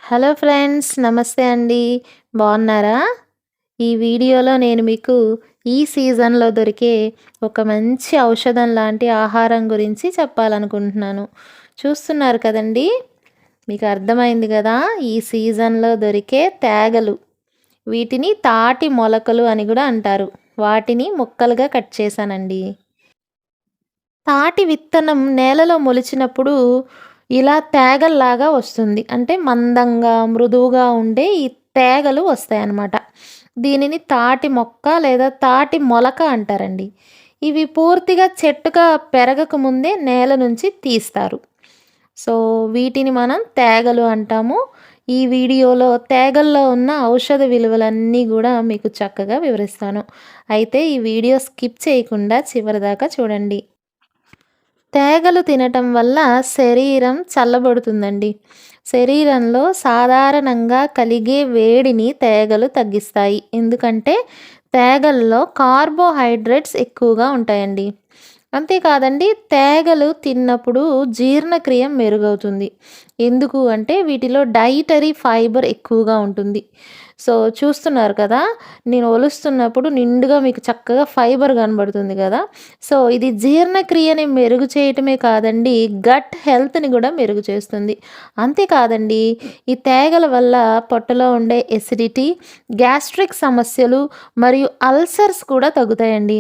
Hello friends, నమస్తే అండి. బాగున్నారా? ఈ వీడియోలో నేను మీకు ఈ సీజన్‌లో దొరికే ఒక మంచి ఔషధం లాంటి ఆహారం గురించి చెప్పాలనుకుంటున్నాను. చూస్తున్నారు కదండీ! మీకు అర్థమైంది గదా! ఈ సీజన్‌లో దొరికే తేగలు. వీటిని తాటి మొలకలు అని గూడా అంటారు. వాటిని ముక్కలుగా కట్ చేశానండి. తాటి విత్తనం నేలలో మొలిచినప్పుడు ఇలా తేగల్లాగా వస్తుంది. అంటే మందంగా, మృదువుగా ఉండే ఈ తేగలు వస్తాయన్నమాట. దీనిని తాటి మొక్క లేదా తాటి మొలక అంటారండి. ఇవి పూర్తిగా చెట్టుగా పెరగక ముందే నేల నుంచి తీస్తారు. సో, వీటిని మనం తేగలు అంటాము. ఈ వీడియోలో తేగల్లో ఉన్న ఔషధ విలువలన్నీ గూడా మీకు చక్కగా వివరిస్తాను. అయితే ఈ వీడియో స్కిప్ చేయకుండా చివరిదాకా చూడండి. తేగలు తినటం వల్ల శరీరం చల్లబడుతుందండి. శరీరంలో సాధారణంగా కలిగే వేడిని తేగలు తగ్గిస్తాయి. ఎందుకంటే తేగల్లో కార్బోహైడ్రేట్స్ ఎక్కువగా ఉంటాయండి. అంతేకాదండి, తేగలు తిన్నప్పుడు జీర్ణక్రియ మెరుగవుతుంది. ఎందుకు అంటే వీటిలో డైటరీ ఫైబర్ ఎక్కువగా ఉంటుంది. సో, చూస్తున్నారు కదా! నేను ఒలుస్తున్నప్పుడు నిండుగా మీకు చక్కగా ఫైబర్ కనబడుతుంది కదా! సో, ఇది జీర్ణక్రియని మెరుగు చేయటమే కాదండి, గట్ హెల్త్‌ని కూడా మెరుగు చేస్తుంది. అంతేకాదండి, ఈ తేగల వల్ల పొట్టలో ఉండే ఎసిడిటీ, గ్యాస్ట్రిక్ సమస్యలు మరియు అల్సర్స్ కూడా తగ్గుతాయండి.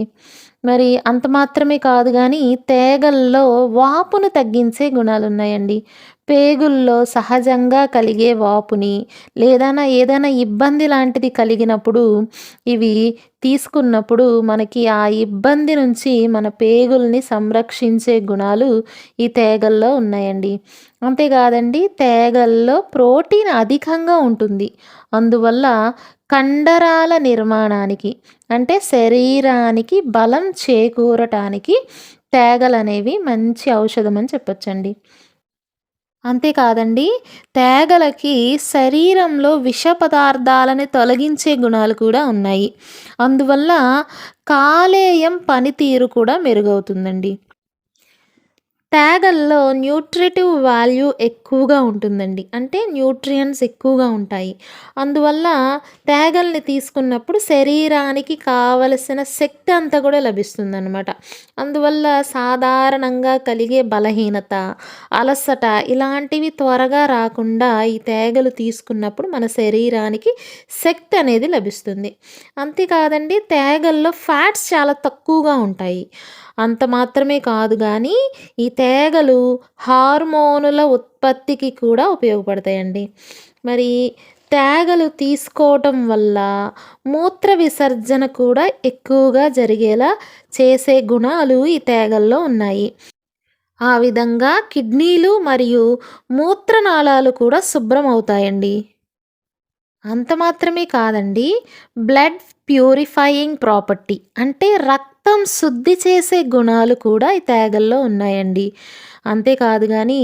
మరి అంత మాత్రమే కాదు గానీ, తేగల్లో వాపును తగ్గించే గుణాలున్నాయండి. పేగుల్లో సహజంగా కలిగే వాపుని, ఏదైనా ఇబ్బంది లాంటిది కలిగినప్పుడు, ఇవి తీసుకున్నప్పుడు మనకి ఆ ఇబ్బంది నుంచి మన పేగుల్ని సంరక్షించే గుణాలు ఈ తేగల్లో ఉన్నాయండి. అంతేకాదండి, తేగల్లో ప్రోటీన్ అధికంగా ఉంటుంది. అందువల్ల కండరాల నిర్మాణానికి, అంటే శరీరానికి బలం చేకూరటానికి తేగలనేవి మంచి ఔషధం అని చెప్పొచ్చండి. అంతేకాదండి, తేగలకి శరీరంలో విష పదార్థాలని తొలగించే గుణాలు కూడా ఉన్నాయి. అందువల్ల కాలేయం పనితీరు కూడా మెరుగవుతుందండి. తేగల్లో న్యూట్రిటివ్ వాల్యూ ఎక్కువగా ఉంటుందండి. అంటే న్యూట్రియంట్స్ ఎక్కువగా ఉంటాయి. అందువల్ల తేగల్ని తీసుకున్నప్పుడు శరీరానికి కావలసిన శక్తి అంతా కూడా లభిస్తుందనమాట. అందువల్ల సాధారణంగా కలిగే బలహీనత, అలసట ఇలాంటివి త్వరగా రాకుండా ఈ తేగలు తీసుకున్నప్పుడు మన శరీరానికి శక్తి అనేది లభిస్తుంది. అంతేకాదండి, తేగల్లో ఫ్యాట్స్ చాలా తక్కువగా ఉంటాయి. అంత మాత్రమే కాదు గానీ, ఈ తేగలు హార్మోనుల ఉత్పత్తికి కూడా ఉపయోగపడతాయండి. మరి తేగలు తీసుకోవటం వల్ల మూత్ర విసర్జన కూడా ఎక్కువగా జరిగేలా చేసే గుణాలు ఈ తేగల్లో ఉన్నాయి. ఆ విధంగా కిడ్నీలు మరియు మూత్రనాళాలు కూడా శుభ్రం అవుతాయండి. అంత మాత్రమే కాదండి, బ్లడ్ ప్యూరిఫయింగ్ ప్రాపర్టీ, అంటే రక్తం శుద్ధి చేసే గుణాలు కూడా ఈ తేగల్లో ఉన్నాయండి. అంతేకాదు కానీ,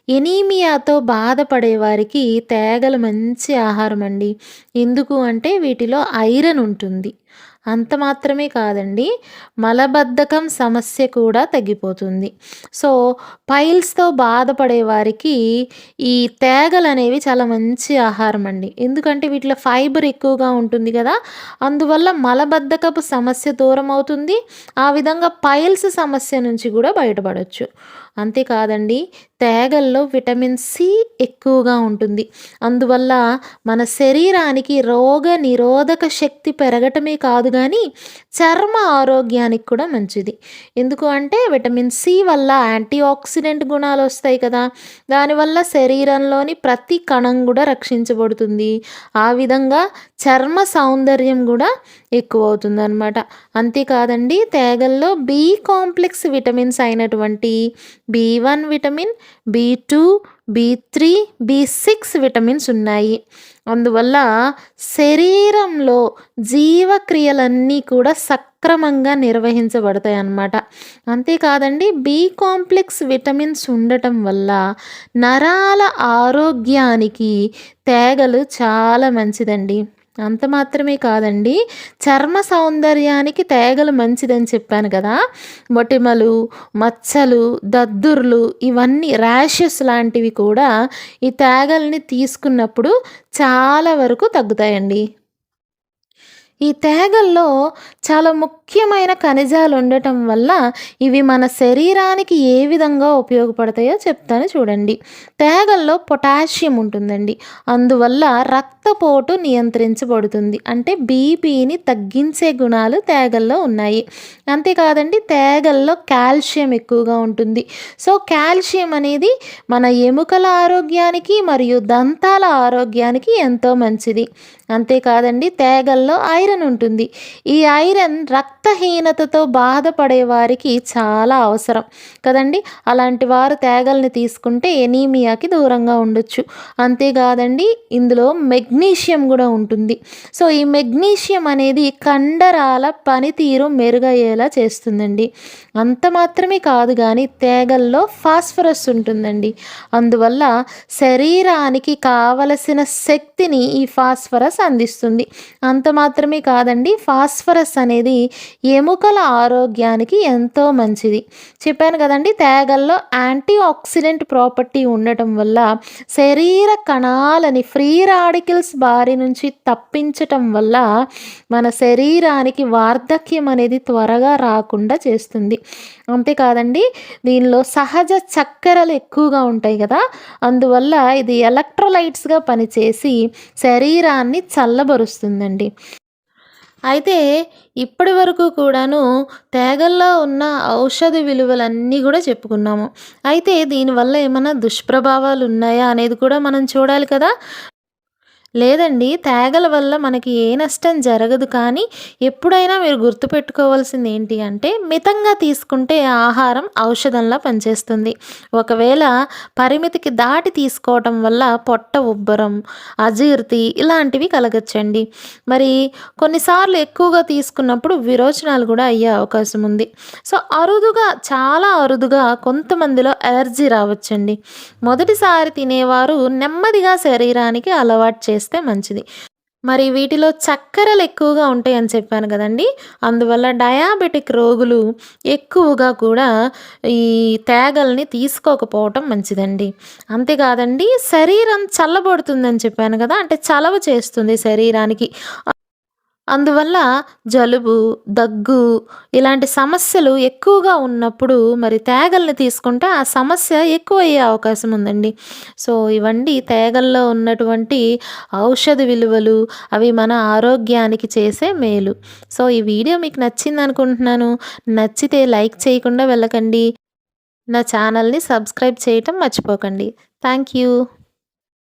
ఎనీమియాతో బాధపడే వారికి తేగలు మంచి ఆహారం అండి. ఎందుకు అంటే వీటిలో ఐరన్ ఉంటుంది. అంత మాత్రమే కాదండి, మలబద్ధకం సమస్య కూడా తగ్గిపోతుంది. సో, పైల్స్‌తో బాధపడే వారికి ఈ తేగలనేవి చాలా మంచి ఆహారం అండి. ఎందుకంటే వీటిలో ఫైబర్ ఎక్కువగా ఉంటుంది కదా! అందువల్ల మలబద్ధకపు సమస్య దూరం అవుతుంది. ఆ విధంగా పైల్స్ సమస్య నుంచి కూడా బయటపడొచ్చు. అంతేకాదండి, తేగల్లో విటమిన్ సి ఎక్కువగా ఉంటుంది. అందువల్ల మన శరీరానికి రోగ నిరోధక శక్తి పెరగటమే కాదు గానీ, చర్మ ఆరోగ్యానికి కూడా మంచిది. ఎందుకు అంటే విటమిన్ సి వల్ల యాంటీ ఆక్సిడెంట్ గుణాలు వస్తాయి కదా! దానివల్ల శరీరంలోని ప్రతి కణం కూడా రక్షించబడుతుంది. ఆ విధంగా చర్మ సౌందర్యం కూడా ఎక్కువవుతుందనమాట. అంతేకాదండి, తేగల్లో బి కాంప్లెక్స్ విటమిన్స్ అయినటువంటి బి1 విటమిన్, బి2, బి3, బి6 విటమిన్స్ ఉన్నాయి. అందువల్ల శరీరంలో జీవక్రియలన్నీ కూడా సక్రమంగా నిర్వహించబడతాయన్నమాట. అంతేకాదండి, బి కాంప్లెక్స్ విటమిన్స్ ఉండటం వల్ల నరాల ఆరోగ్యానికి తేగలు చాలా మంచిదండి. అంత మాత్రమే కాదండి. చర్మ సౌందర్యానికి తేగలు మంచిదని చెప్పాను కదా! మొటిమలు, మచ్చలు, దద్దుర్లు ఇవన్నీ ర్యాషెస్ లాంటివి కూడా ఈ తేగల్ని తీసుకున్నప్పుడు చాలా వరకు తగ్గుతాయండి. ఈ తేగల్లో చాలా ముఖ్యమైన ఖనిజాలు ఉండటం వల్ల ఇవి మన శరీరానికి ఏ విధంగా ఉపయోగపడతాయో చెప్తాను చూడండి. తేగల్లో పొటాషియం ఉంటుందండి. అందువల్ల రక్తపోటు నియంత్రించబడుతుంది. అంటే బీపీని తగ్గించే గుణాలు తేగల్లో ఉన్నాయి. అంతేకాదండి, తేగల్లో కాల్షియం ఎక్కువగా ఉంటుంది. సో కాల్షియం అనేది మన ఎముకల ఆరోగ్యానికి మరియు దంతాల ఆరోగ్యానికి ఎంతో మంచిది. అంతేకాదండి, తేగల్లో ఐరన్ ఉంటుంది. ఈ ఐరన్ రక్తహీనతతో బాధపడే వారికి చాలా అవసరం కదండి. అలాంటి వారు తేగల్ని తీసుకుంటే ఎనీమియాకి దూరంగా ఉండొచ్చు. అంతేకాదండి, ఇందులో మెగ్నీషియం కూడా ఉంటుంది. సో ఈ మెగ్నీషియం అనేది కండరాల పనితీరు మెరుగయ్యేలా చేస్తుందండి. అంత మాత్రమే కాదు కానీ తేగల్లో ఫాస్ఫరస్ ఉంటుందండి. అందువల్ల శరీరానికి కావలసిన శక్తిని ఈ ఫాస్ఫరస్ అందిస్తుంది. అంత మాత్రమే కాదండి, ఫాస్ఫరస్ అనేది ఎముకల ఆరోగ్యానికి ఎంతో మంచిది. చెప్పాను కదండి, తేగల్లో యాంటీ ఆక్సిడెంట్ ప్రాపర్టీ ఉండటం వల్ల శరీర కణాలని ఫ్రీ రాడికల్స్ బారి నుంచి తప్పించటం వల్ల మన శరీరానికి వార్ధక్యం అనేది త్వరగా రాకుండా చేస్తుంది. అంతేకాదండి, దీనిలో సహజ చక్కెరలు ఎక్కువగా ఉంటాయి కదా, అందువల్ల ఇది ఎలక్ట్రోలైట్స్గా పనిచేసి శరీరాన్ని చల్లబరుస్తుందండి. అయితే ఇప్పటి వరకు కూడాను తేగల్లో ఉన్న ఔషధ విలువలన్నీ కూడా చెప్పుకున్నాము. అయితే దీనివల్ల ఏమైనా దుష్ప్రభావాలు ఉన్నాయా అనేది కూడా మనం చూడాలి కదా. లేదండి. తేగల వల్ల మనకి ఏ నష్టం జరగదు. కానీ ఎప్పుడైనా మీరు గుర్తుపెట్టుకోవాల్సింది ఏంటి అంటే, మితంగా తీసుకుంటే ఆహారం ఔషధంలా పనిచేస్తుంది. ఒకవేళ పరిమితికి దాటి తీసుకోవటం వల్ల పొట్ట ఉబ్బరం, అజీర్తి ఇలాంటివి కలగచ్చండి. మరి కొన్నిసార్లు ఎక్కువగా తీసుకున్నప్పుడు విరోచనాలు కూడా అయ్యే అవకాశం ఉంది. సో అరుదుగా, చాలా అరుదుగా కొంతమందిలో ఎలర్జీ రావచ్చండి. మొదటిసారి తినేవారు నెమ్మదిగా శరీరానికి అలవాటు చేస్తే మంచిది. మరి వీటిలో చక్కెరలు ఎక్కువగా ఉంటాయని చెప్పాను కదండీ. అందువల్ల డయాబెటిక్ రోగులు ఎక్కువగా కూడా ఈ తేగల్ని తీసుకోకపోవటం మంచిదండి. అంతేకాదండి, శరీరం చల్లబడుతుందని చెప్పాను కదా, అంటే చలవ చేస్తుంది శరీరానికి. అందువల్ల జలుబు, దగ్గు ఇలాంటి సమస్యలు ఎక్కువగా ఉన్నప్పుడు మరి తేగల్ని తీసుకుంటే ఆ సమస్య ఎక్కువయ్యే అవకాశం ఉందండి. సో ఇవండి తేగల్లో ఉన్నటువంటి ఔషధ విలువలు, అవి మన ఆరోగ్యానికి చేసే మేలు. సో ఈ వీడియో మీకు నచ్చిందనుకుంటున్నాను. నచ్చితే లైక్ చేయకుండా వెళ్ళకండి. నా ఛానల్ని సబ్స్క్రైబ్ చేయటం మర్చిపోకండి. Thank you.